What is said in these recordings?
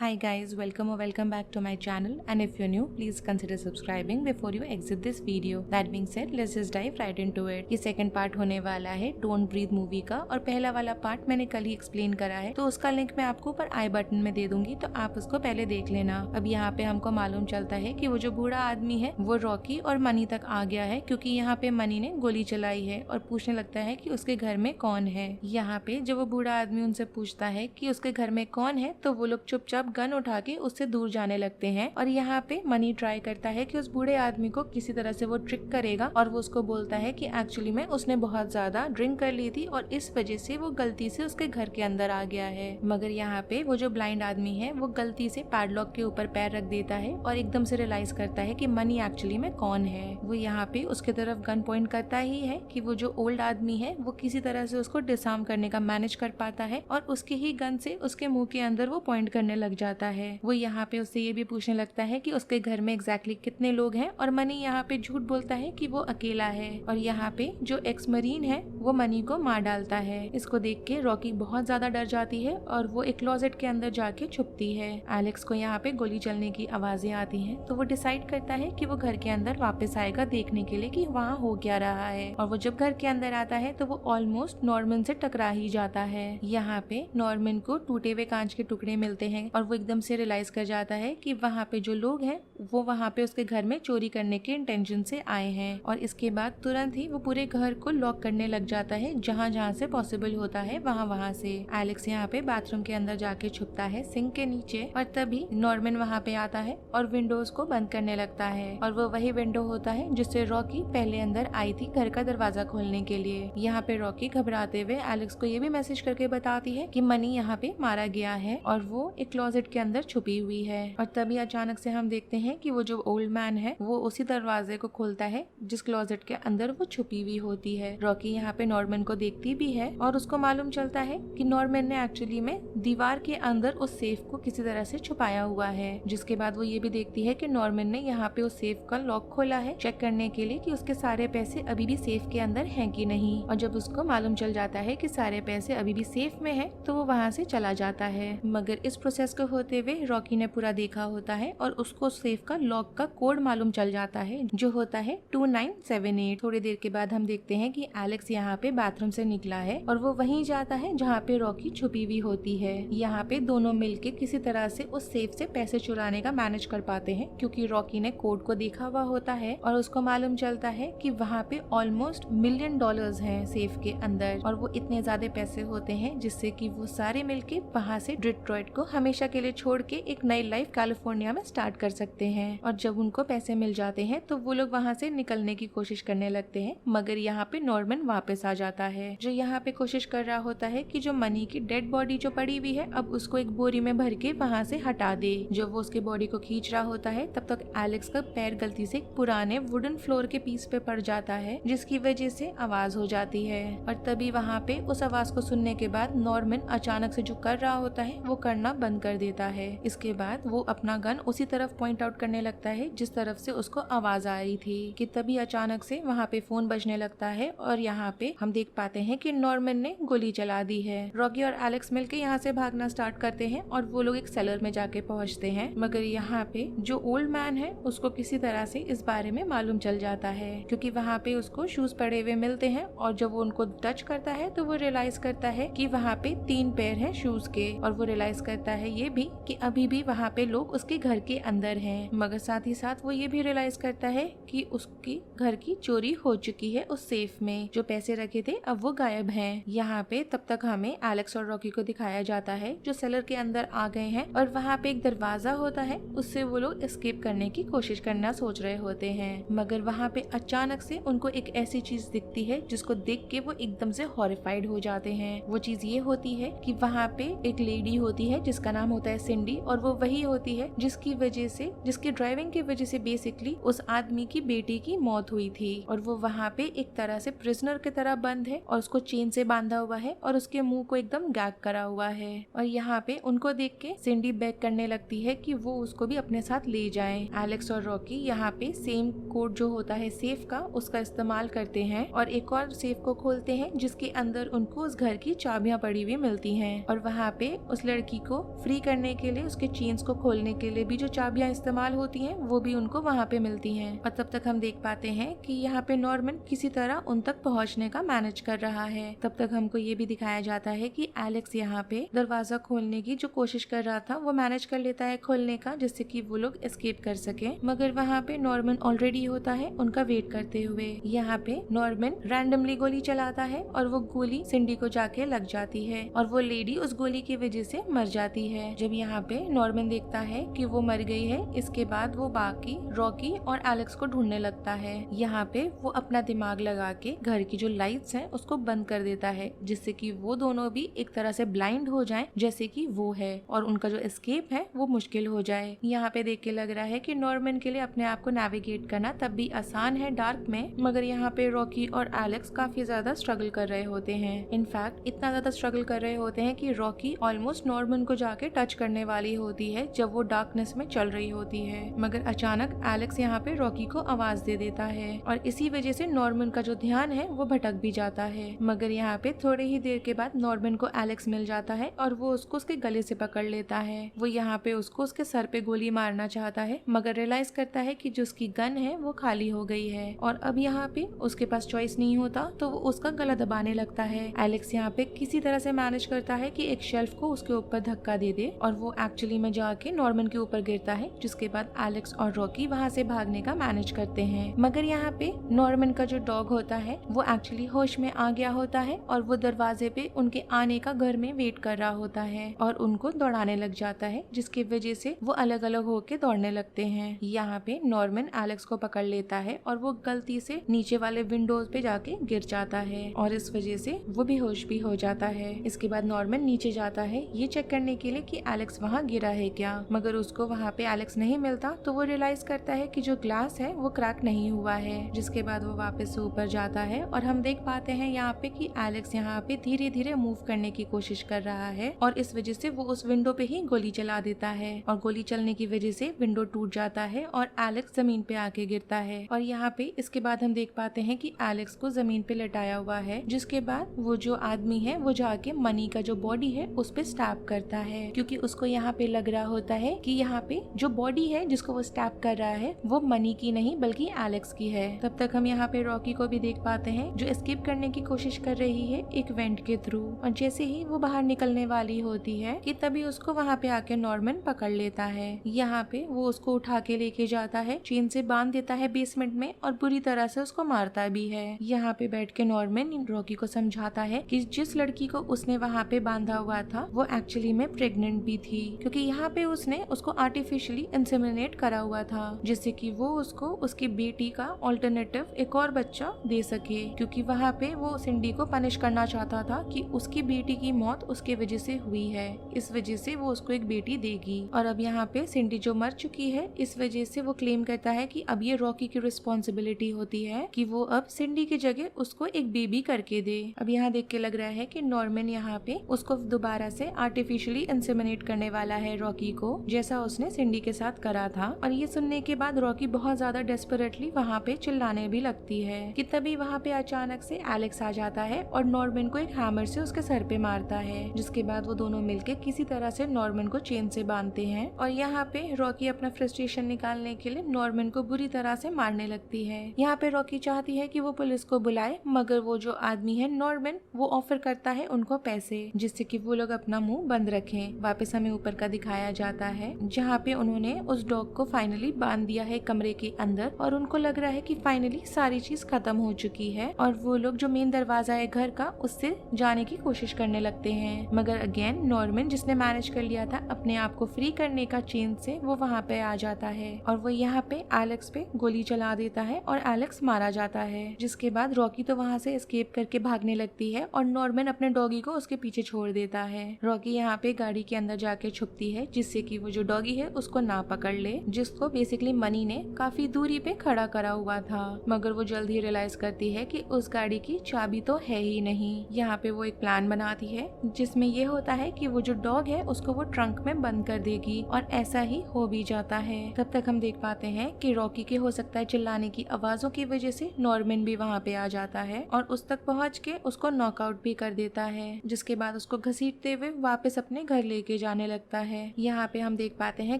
Hi guys, welcome or welcome back to my channel, and if you're new, please consider subscribing before you exit this video. That being said, let's just dive right into it. ये second part होने वाला है don't breathe movie का, और पहला वाला part मैंने कल ही एक्सप्लेन करा है, तो उसका लिंक मैं आपको ऊपर आई बटन में दे दूंगी, तो आप उसको पहले देख लेना। अब यहाँ पे हमको मालूम चलता है कि वो जो बूढ़ा आदमी है वो रॉकी और मनी तक आ गया है, क्योंकि यहाँ पे मनी ने गोली चलाई है और पूछने लगता है कि उसके घर में कौन है। यहाँ पे जब वो बूढ़ा आदमी उनसे पूछता है कि उसके घर में कौन है, तो वो लोग चुपचाप गन उठा के उससे दूर जाने लगते हैं। और यहाँ पे मनी ट्राई करता है कि उस बूढ़े आदमी को किसी तरह से वो ट्रिक करेगा, और वो उसको बोलता है कि एक्चुअली में उसने बहुत ज्यादा ड्रिंक कर ली थी और इस वजह से वो गलती से उसके घर के अंदर आ गया है। मगर यहाँ पे वो जो ब्लाइंड आदमी है वो गलती से पैडलॉक के ऊपर पैर रख देता है और एकदम से रियलाइज करता है कि मनी एक्चुअली में कौन है। वो यहाँ पे उसके तरफ गन पॉइंट करता ही है कि वो जो ओल्ड आदमी है वो किसी तरह से उसको डिसआर्म करने का मैनेज कर पाता है, और उसके ही गन से उसके मुंह के अंदर वो पॉइंट करने लग जाता है। वो यहाँ पे उससे ये भी पूछने लगता है कि उसके घर में एग्जैक्टली कितने लोग हैं, और मनी यहाँ पे झूठ बोलता है कि वो अकेला है। और यहाँ पे जो एक्स मरीन है वो मनी को मार डालता है। इसको देख के रॉकी बहुत ज्यादा डर जाती है और वो एक क्लोजेट के अंदर जाके छुपती है। एलेक्स को यहाँ पे गोली चलने की आवाजें आती हैं, तो वो डिसाइड करता है कि वो घर के अंदर वापस आएगा देखने के लिए कि वहाँ हो क्या रहा है। और वो जब घर के अंदर आता है तो वो ऑलमोस्ट नॉर्मन से टकरा ही जाता है। यहाँ पे नॉर्मन को टूटे हुए कांच के टुकड़े मिलते हैं और वो एकदम से रियलाइज कर जाता है कि वहाँ पे जो लोग हैं वो वहाँ पे उसके घर में चोरी करने के इंटेंशन से आए हैं। और इसके बाद तुरंत ही वो पूरे घर को लॉक करने लग जाता है, जहाँ जहाँ से पॉसिबल होता है वहाँ से। एलेक्स यहाँ पे बाथरूम के अंदर जाके छुपता है सिंक के नीचे, और तभी नॉर्मन वहाँ पे आता है और विंडोज को बंद करने लगता है। और वो वही विंडो होता है जिससे रॉकी पहले अंदर आई थी घर का दरवाजा खोलने के लिए। यहाँ पे रॉकी घबराते हुए एलेक्स को ये भी मैसेज करके बताती है कि मनी यहाँ पे मारा गया है और वो एक क्लोजेट के अंदर छुपी हुई है। और तभी अचानक से हम देखते हैं कि वो जो ओल्ड मैन है वो उसी दरवाजे को खोलता है जिस क्लोजेट के अंदर वो छुपी हुई होती है। रॉकी यहाँ पे नॉर्मन को देखती भी है और उसको मालूम चलता है कि नॉर्मन ने एक्चुअली में दीवार के अंदर उस सेफ को किसी तरह से छुपाया हुआ है। जिसके बाद वो ये भी देखती है कि नॉर्मन ने यहाँ पे उस सेफ का लॉक खोला है चेक करने के लिए कि उसके सारे पैसे अभी भी सेफ के अंदर हैं कि नहीं। और जब उसको मालूम चल जाता है कि सारे पैसे अभी भी सेफ में है तो वो वहाँ से चला जाता है। मगर इस प्रोसेस को होते हुए रॉकी ने पूरा देखा होता है और उसको सेफ का लॉक का कोड मालूम चल जाता है, जो होता है 2978। थोड़ी देर के बाद हम देखते हैं कि एलेक्स यहाँ पे बाथरूम से निकला है और वो वहीं जाता है जहाँ पे रॉकी छुपी हुई होती है। यहाँ पे दोनों मिलके किसी तरह से उस सेफ से पैसे चुराने का मैनेज कर पाते हैं, क्योंकि रॉकी ने कोड को देखा हुआ होता है और उसको मालूम चलता है कि वहाँ पे ऑलमोस्ट $1 मिलियन हैं सेफ के अंदर, और वो इतने ज्यादा पैसे होते हैं जिससे कि वो सारे मिलके वहाँ से डिट्रॉइट को हमेशा के लिए छोड़ के एक नई लाइफ कैलिफोर्निया में स्टार्ट कर सकते हैं। और जब उनको पैसे मिल जाते हैं तो वो लोग वहाँ से निकलने की कोशिश करने लगते हैं, मगर यहाँ पे नॉर्मन वापस आ जाता है, जो यहाँ पे कोशिश कर रहा होता है कि जो मनी की डेड बॉडी जो पड़ी हुई है अब उसको एक बोरी में भर के वहाँ से हटा दे। जब वो उसके बॉडी को खींच रहा होता है तब तक एलेक्स का पैर गलती से एक पुराने वुडन फ्लोर के पीस पे पड़ जाता है, जिसकी वजह से आवाज हो जाती है। और तभी वहाँ पे उस आवाज को सुनने के बाद नॉर्मन अचानक से जो कर रहा होता है वो करना बंद कर देता है। इसके बाद वो अपना गन उसी तरफ पॉइंट आउट करने लगता है जिस तरफ से उसको आवाज आ रही थी, कि तभी अचानक से वहाँ पे फोन बजने लगता है और यहाँ पे हम देख पाते हैं कि नॉर्मन ने गोली चला दी है। रॉकी और एलेक्स मिलके यहाँ से भागना स्टार्ट करते हैं और वो लोग एक सेलर में जाके पहुँचते हैं, मगर यहाँ पे जो ओल्ड मैन है उसको किसी तरह से इस बारे में मालूम चल जाता है, क्योंकि वहाँ पे उसको शूज पड़े हुए मिलते हैं, और जब वो उनको टच करता है तो वो रियलाइज करता है कि वहाँ पे 3 पैर हैं शूज के, और वो रियलाइज करता है ये भी कि अभी भी वहाँ पे लोग उसके घर के अंदर हैं। मगर साथ ही साथ वो ये भी रियलाइज करता है कि उसकी घर की चोरी हो चुकी है, उस सेफ में जो पैसे रखे थे अब वो गायब हैं। यहाँ पे तब तक हमें एलेक्स और रॉकी को दिखाया जाता है जो सेलर के अंदर आ गए हैं, और वहाँ पे एक दरवाजा होता है, उससे वो लोग एस्केप करने की कोशिश करना सोच रहे होते हैं। मगर वहाँ पे अचानक से उनको एक ऐसी चीज दिखती है जिसको देख के वो एकदम से हॉरिफाइड हो जाते हैं। वो चीज ये होती है कि वहाँ पे एक लेडी होती है जिसका नाम होता है सिंडी, और वो वही होती है जिसकी ड्राइविंग की वजह से बेसिकली उस आदमी की बेटी की मौत हुई थी। और वो वहाँ पे एक तरह से प्रिजनर की तरह बंद है और उसको चेन से बांधा हुआ है और उसके मुंह को एकदम गैग करा हुआ है। और यहाँ पे उनको देख के सिंडी बैक करने लगती है कि वो उसको भी अपने साथ ले जाएं। एलेक्स और रॉकी यहाँ पे सेम कोड जो होता है सेफ का उसका इस्तेमाल करते हैं और एक और सेफ को खोलते हैं जिसके अंदर उनको उस घर की चाबियां पड़ी हुई मिलती हैं, और वहाँ पे उस लड़की को फ्री करने के लिए, उसके चेन्स को खोलने के लिए भी जो चाबियां इस्तेमाल होती हैं वो भी उनको वहाँ पे मिलती हैं। और तब तक हम देख पाते हैं कि यहाँ पे नॉर्मन किसी तरह उन तक पहुँचने का मैनेज कर रहा है। तब तक हमको ये भी दिखाया जाता है कि एलेक्स यहाँ पे दरवाजा खोलने की जो कोशिश कर रहा था वो मैनेज कर लेता है खोलने का, जिससे कि वो लोग एस्केप कर सके। मगर वहाँ पे नॉर्मन ऑलरेडी होता है उनका वेट करते हुए। यहाँ पे नॉर्मन रैंडमली गोली चलाता है और वो गोली सिंडी को जाके लग जाती है और वो लेडी उस गोली की वजह से मर जाती है। जब यहाँ पे नॉर्मन देखता है कि वो मर गई है, इसके बाद वो बाकी रॉकी और एलेक्स को ढूंढने लगता है। यहाँ पे वो अपना दिमाग लगा के घर की जो लाइट्स हैं उसको बंद कर देता है, जिससे कि वो दोनों भी एक तरह से ब्लाइंड हो जाएं जैसे कि वो है, और उनका जो एस्केप है वो मुश्किल हो जाए। यहाँ पे देख के लग रहा है कि नॉर्मन के लिए अपने आप को नेविगेट करना तब भी आसान है डार्क में, मगर यहाँ पे रॉकी और एलेक्स काफी ज्यादा स्ट्रगल कर रहे होते हैं। इनफैक्ट इतना ज्यादा स्ट्रगल कर रहे होते हैं कि रॉकी ऑलमोस्ट नॉर्मन को जाके टच करने वाली होती है जब वो डार्कनेस में चल रही होती है। मगर अचानक एलेक्स यहाँ पे रॉकी को आवाज दे देता है और इसी वजह से नॉर्मन का जो ध्यान है वो भटक भी जाता है। मगर यहाँ पे थोड़ी ही देर के बाद नॉर्मन को एलेक्स मिल जाता है और वो उसको उसके गले से पकड़ लेता है। वो यहाँ पे उसको उसके सर पे गोली मारना चाहता है, मगर रियलाइज करता है कि जो उसकी गन है वो खाली हो गई है और अब यहाँ पे उसके पास चॉइस नहीं होता, तो वो उसका गला दबाने लगता है। एलेक्स यहाँ पे किसी तरह से मैनेज करता है कि एक शेल्फ को उसके ऊपर धक्का दे दे और वो एक्चुअली में जाके नॉर्मन के ऊपर गिरता है, जिसके बाद एलेक्स और रॉकी वहाँ से भागने का मैनेज करते हैं। मगर यहाँ पे नॉर्मन का जो डॉग होता है वो एक्चुअली होश में आ गया होता है और वो दरवाजे पे उनके आने का घर में वेट कर रहा होता है और उनको दौड़ाने लग जाता है, जिसकी वजह से वो अलग अलग होके दौड़ने लगते हैं। यहाँ पे नॉर्मन एलेक्स को पकड़ लेता है और वो गलती से नीचे वाले विंडोज पे जाके गिर जाता है और इस वजह से वो बेहोश भी हो जाता है। इसके बाद नॉर्मन नीचे जाता है ये चेक करने के लिए कि एलेक्स वहाँ गिरा है क्या, मगर उसको वहाँ पे एलेक्स नहीं मिलता, तो वो रियलाइज करता है कि जो ग्लास है वो क्रैक नहीं हुआ है। जिसके बाद वो वापस से ऊपर जाता है और हम देख पाते हैं यहाँ पे कि एलेक्स यहाँ पे धीरे धीरे मूव करने की कोशिश कर रहा है और इस वजह से वो उस विंडो पे ही गोली चला देता है और गोली चलने की वजह से विंडो टूट जाता है और एलेक्स जमीन पे आके गिरता है। और यहाँ पे इसके बाद हम देख पाते हैं कि एलेक्स को जमीन पे लटाया हुआ है, जिसके बाद वो जो आदमी है वो जाके मनी का जो बॉडी है उस पे स्टैब करता है, क्योंकि उसको यहाँ पे लग रहा होता है कि यहाँ पे जो बॉडी है जिसको वो स्टैब कर रहा है वो मनी की नहीं बल्कि एलेक्स की है। तब तक हम यहाँ पे रॉकी को भी देख पाते हैं जो एस्केप करने की कोशिश कर रही है एक वेंट के थ्रू, और जैसे ही वो बाहर निकलने वाली होती है कि तभी उसको वहाँ पे आके नॉर्मन पकड़ लेता है। यहाँ पे वो उसको उठा के लेके जाता है, चेन से बांध देता है बेसमेंट में और बुरी तरह से उसको मारता भी है। यहाँ पे बैठ के नॉर्मन रॉकी को समझाता है कि जिस लड़की को उसने वहाँ पे बांधा हुआ था वो एक्चुअली में प्रेग्नेंट भी थी, क्योंकि यहाँ पे उसने उसको आर्टिफिशियली इंसेमिनेट करा हुआ था, जिससे कि वो उसको उसकी बेटी का ऑल्टरनेटिव एक और बच्चा दे सके, क्योंकि वहाँ पे वो सिंडी को पनिश करना चाहता था कि उसकी बेटी की मौत उसके वजह से हुई है, इस वजह से वो उसको एक बेटी देगी। और अब यहाँ पे सिंडी जो मर चुकी है इस वजह से वो क्लेम करता है कि अब ये रॉकी की रिस्पॉन्सिबिलिटी होती है कि वो अब सिंडी की जगह उसको एक बेबी करके दे। अब यहाँ देख के लग रहा है कि नॉर्मन यहाँ पे उसको दोबारा से आर्टिफिशियली इंसेमिनेट करने वाला है रॉकी को, जैसा उसने सिंडी के साथ करा था। और ये सुनने के बाद रॉकी बहुत ज्यादा डेस्परेटली वहाँ पे चिल्लाने भी लगती है कि तभी वहाँ पे अचानक से एलेक्स आ जाता है और नॉर्मन को एक हैमर से उसके सर पे मारता है, जिसके बाद वो दोनों मिलके किसी तरह से नॉर्मन को चेन से बांधते हैं। और यहाँ पे रॉकी अपना फ्रस्ट्रेशन निकालने के लिए नॉर्मन को बुरी तरह से मारने लगती है। यहाँ पे रॉकी चाहती है कि वो पुलिस को बुलाए, मगर वो जो आदमी है नॉर्मन वो ऑफर करता है उनको पैसे, जिससे कि वो लोग अपना मुंह बंद रखें। वापस हमें ऊपर का दिखाया जाता है जहाँ पे उन्होंने उस डॉग को फाइनली बांध दिया है कमरे के अंदर और उनको लग रहा है कि फाइनली सारी चीज खत्म हो चुकी है और वो लोग जो मेन दरवाजा है घर का उससे जाने की कोशिश करने लगते हैं। मगर अगेन नॉर्मन जिसने मैनेज कर लिया था अपने आप को फ्री करने का चेन से, वो वहाँ पे आ जाता है और वो यहाँ पे एलेक्स पे गोली चला देता है और एलेक्स मारा जाता है। जिसके बाद रॉकी तो वहाँ से एस्केप करके भागने लगती है और नॉर्मन अपने डॉगी को उसके पीछे छोड़ देता है। रॉकी यहाँ पे गाड़ी के अंदर जाके छुपती है जिससे कि वो जो डॉगी है उसको ना पकड़ ले, जिसको बेसिकली मनी ने काफी दूरी पे खड़ा करा हुआ था। मगर वो जल्द ही रियलाइज करती है कि उस गाड़ी की चाबी तो है ही नहीं। यहाँ पे वो एक प्लान बनाती है जिसमें ये होता है कि वो जो डॉग है उसको वो ट्रंक में बंद कर देगी और ऐसा ही हो भी जाता है। तब तक हम देख पाते हैं कि रॉकी के हो सकता है चिल्लाने की आवाजों की वजह से नॉर्मन भी वहाँ पे आ जाता है और उस तक पहुँच के उसको नॉकआउट भी कर देता है, जिसके बाद उसको घसीटते हुए वापस अपने घर लेके लेके जाने लगता है। यहाँ पे हम देख पाते हैं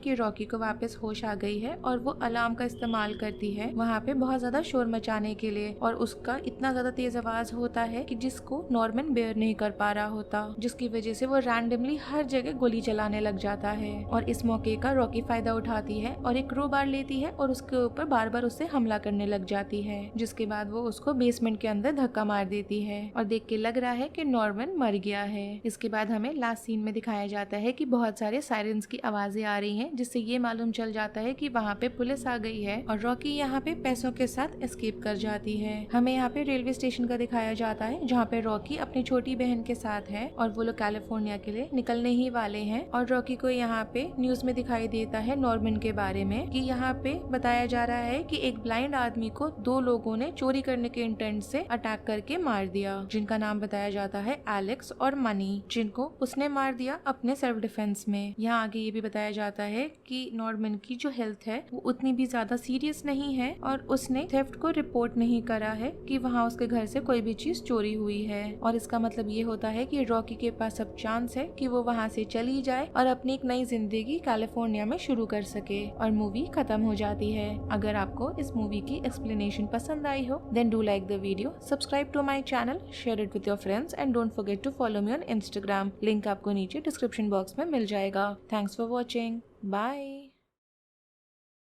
कि रॉकी को वापस होश आ गई है और वो अलार्म का इस्तेमाल करती है वहाँ पे बहुत ज्यादा शोर मचाने के लिए, और उसका इतना ज्यादा तेज आवाज होता है कि जिसको नॉर्मन बेयर नहीं कर पा रहा होता, जिसकी वजह से वो रैंडमली हर जगह गोली चलाने लग जाता है। और इस मौके का रॉकी फायदा उठाती है और एक क्रोबार लेती है और उसके ऊपर बार बार उससे हमला करने लग जाती है, जिसके बाद वो उसको बेसमेंट के अंदर धक्का मार देती है और देख के लग रहा है कि नॉर्मन मर गया है। इसके बाद हमें लास्ट सीन में दिखाया जाता है कि बहुत सारे सायरन्स की आवाजें आ रही हैं, जिससे ये मालूम चल जाता है कि वहाँ पे पुलिस आ गई है और रॉकी यहाँ पे पैसों के साथ एस्केप कर जाती है। हमें यहाँ पे रेलवे स्टेशन का दिखाया जाता है जहाँ पे रॉकी अपनी छोटी बहन के साथ है और वो लोग कैलिफोर्निया के लिए निकलने ही वाले हैं। और रॉकी को यहाँ पे न्यूज में दिखाई देता है नॉर्मन के बारे में कि यहाँ पे बताया जा रहा है कि एक ब्लाइंड आदमी को 2 लोगों ने चोरी करने के इंटेंट से अटैक करके मार दिया, जिनका नाम बताया जाता है एलेक्स और मनी, जिनको उसने मार दिया अपने सेल्फ डिफेंस में। यहाँ आगे ये भी बताया जाता है कि नॉर्मन की जो हेल्थ है वो उतनी भी ज्यादा सीरियस नहीं है और उसने थेफ्ट को रिपोर्ट नहीं करा है कि वहाँ उसके घर से कोई भी चीज चोरी हुई है। और इसका मतलब ये होता है कि रॉकी के पास अब चांस है कि वो वहाँ से चली जाए और अपनी एक नई जिंदगी कैलिफोर्निया में शुरू कर सके। और मूवी खत्म हो जाती है। अगर आपको इस मूवी की एक्सप्लेनेशन पसंद आई हो then do like the video, subscribe to my channel, share it with your friends and don't forget to follow me on Instagram. Link आपको नीचे डिस्क्रिप्शन बॉक्स में मिल जाएगा। Thanks for watching, bye.